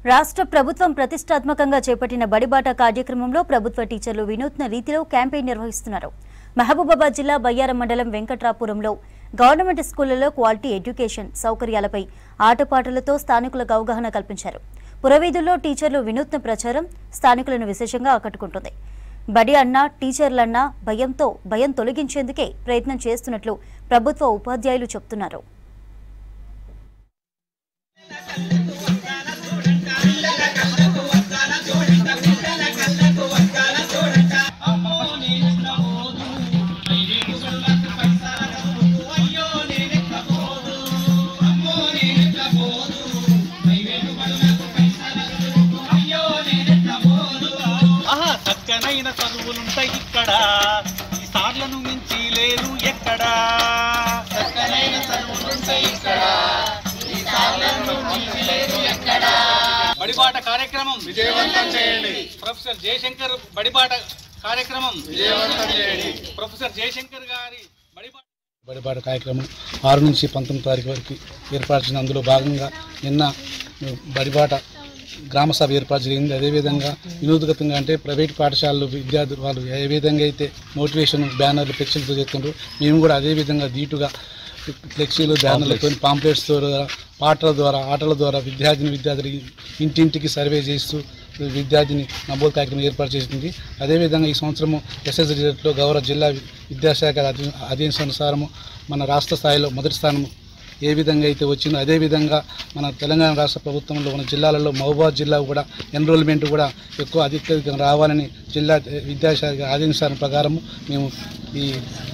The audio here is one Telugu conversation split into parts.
రాష్ట్ర ప్రభుత్వం ప్రతిష్టాత్మకంగా చేపట్టిన బడిబాట కార్యక్రమంలో ప్రభుత్వ టీచర్లు వినూత్న రీతిలో క్యాంపెయిన్ నిర్వహిస్తున్నారు. మహబూబాబాద్ జిల్లా బయ్యారం మండలం వెంకట్రాపురంలో గవర్నమెంట్ స్కూళ్లలో క్వాలిటీ ఎడ్యుకేషన్ సౌకర్యాలపై ఆటపాటలతో స్థానికులకు అవగాహన కల్పించారు. పురవీధుల్లో టీచర్లు వినూత్న ప్రచారం స్థానికులను విశేషంగా ఆకట్టుకుంటుంది. బడి అన్నా టీచర్లన్నా భయం తొలగించేందుకే ప్రయత్నం చేస్తున్నట్లు ప్రభుత్వ ఉపాధ్యాయులు చెబుతున్నారు. చక్కనైన చదువులుంటాయి ఇక్కడ, ఈ సార్లను మించి లేదు ఎక్కడా. చక్కనైన చదువులుంటాయి ఇక్కడ, ఈ సార్లను మించి లేదు ఎక్కడా. బడిబాట కార్యక్రమం విజయవంతం చేయండి. ప్రొఫెసర్ జయశంకర్ బడిబాట కార్యక్రమం విజయవంతం చేయండి. ప్రొఫెసర్ జయశంకర్ గారి బడిబాట కార్యక్రమం 6 నుంచి 19 తారీఖు వరకు ఏర్పాటు. అందులో భాగంగా నిన్న బడిబాట గ్రామ సభ ఏర్పాటు జరిగింది. అదేవిధంగా వినూత్నంగా అంటే ప్రైవేట్ పాఠశాలలు విద్యార్థులు వాళ్ళు ఏ విధంగా అయితే మోటివేషన్ బ్యానర్లు ఫ్లెక్సీలతో చేస్తుండ్రు, మేము కూడా అదేవిధంగా ధీటుగా ఫ్లెక్సీలు బ్యానర్లతో పాంప్లెట్స్ ద్వారా పాటల ద్వారా ఆటల ద్వారా విద్యార్థులు ఇంటింటికి సర్వే చేస్తూ విద్యార్థిని నమోదు కార్యక్రమం ఏర్పాటు చేసింది. అదేవిధంగా ఈ సంవత్సరము ఎస్ఎస్ రిజల్ట్లో గౌరవ జిల్లా విద్యాశాఖ ఆదేశానుసారము మన రాష్ట్ర స్థాయిలో మొదటి స్థానం ఏ విధంగా అయితే వచ్చిందో అదేవిధంగా మన తెలంగాణ రాష్ట్ర ప్రభుత్వంలో ఉన్న జిల్లాలలో మహబూబాబాద్ జిల్లా కూడా ఎన్రోల్మెంట్ కూడా అధికంగా రావాలని జిల్లా విద్యాశాఖ ఆదేశాల ప్రకారం మేము ఈ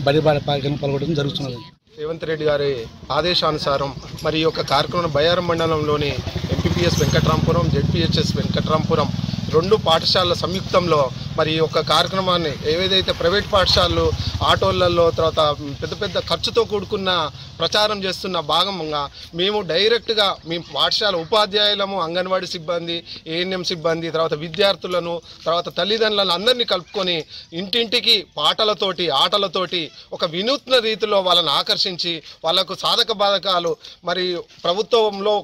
బడిబాట కార్యక్రమం పాల్గొనడం జరుగుతున్నది. రేవంత్ రెడ్డి గారి ఆదేశానుసారం మరి ఈ యొక్క కార్యక్రమం బయ్యారం మండలంలోని ఎంపీపీఎస్ వెంకట్రాంపురం, జెడ్పీహెచ్ఎస్ వెంకట్రాంపురం 2 పాఠశాలల సంయుక్తంలో మరి ఈ యొక్క కార్యక్రమాన్ని ఏదైతే ప్రైవేట్ పాఠశాలలు ఆటోలలో తర్వాత పెద్ద ఖర్చుతో కూడుకున్న ప్రచారం చేస్తున్న భాగంగా మేము డైరెక్ట్గా మీ పాఠశాల ఉపాధ్యాయులము, అంగన్వాడీ సిబ్బంది, ఏఎన్ఎం సిబ్బంది, తర్వాత విద్యార్థులను, తర్వాత తల్లిదండ్రులను అందరినీ కలుపుకొని ఇంటింటికి పాటలతోటి ఆటలతోటి ఒక వినూత్న రీతిలో వాళ్ళని ఆకర్షించి వాళ్ళకు సాధక బాధకాలు మరి ప్రభుత్వంలో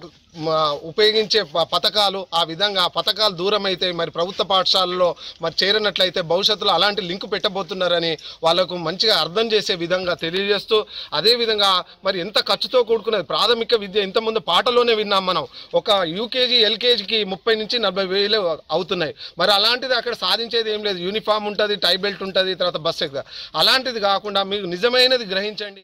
ఉపయోగించే పథకాలు ఆ విధంగా పథకాలు దూరం అయితే మరి ప్రభుత్వ పాఠశాలలో మరి చేరినట్లయితే భవిష్యత్తులో అలాంటి లింక్ పెట్టబోతున్నారని వాళ్ళకు మంచిగా అర్థం చేసే విధంగా తెలియజేస్తూ అదేవిధంగా మరి ఎంత ఖర్చుతో కూడుకున్నది ప్రాథమిక విద్య ఇంతకుముందు పాటలోనే విన్నాం మనం. ఒక యూకేజీ ఎల్కేజీకి 30 నుంచి 40 వేలు అవుతున్నాయి. మరి అలాంటిది అక్కడ సాధించేది ఏం లేదు. యూనిఫామ్ ఉంటుంది, టై బెల్ట్ ఉంటుంది, తర్వాత బస్ ఎక్కింది. అలాంటిది కాకుండా మీకు నిజమైనది గ్రహించండి.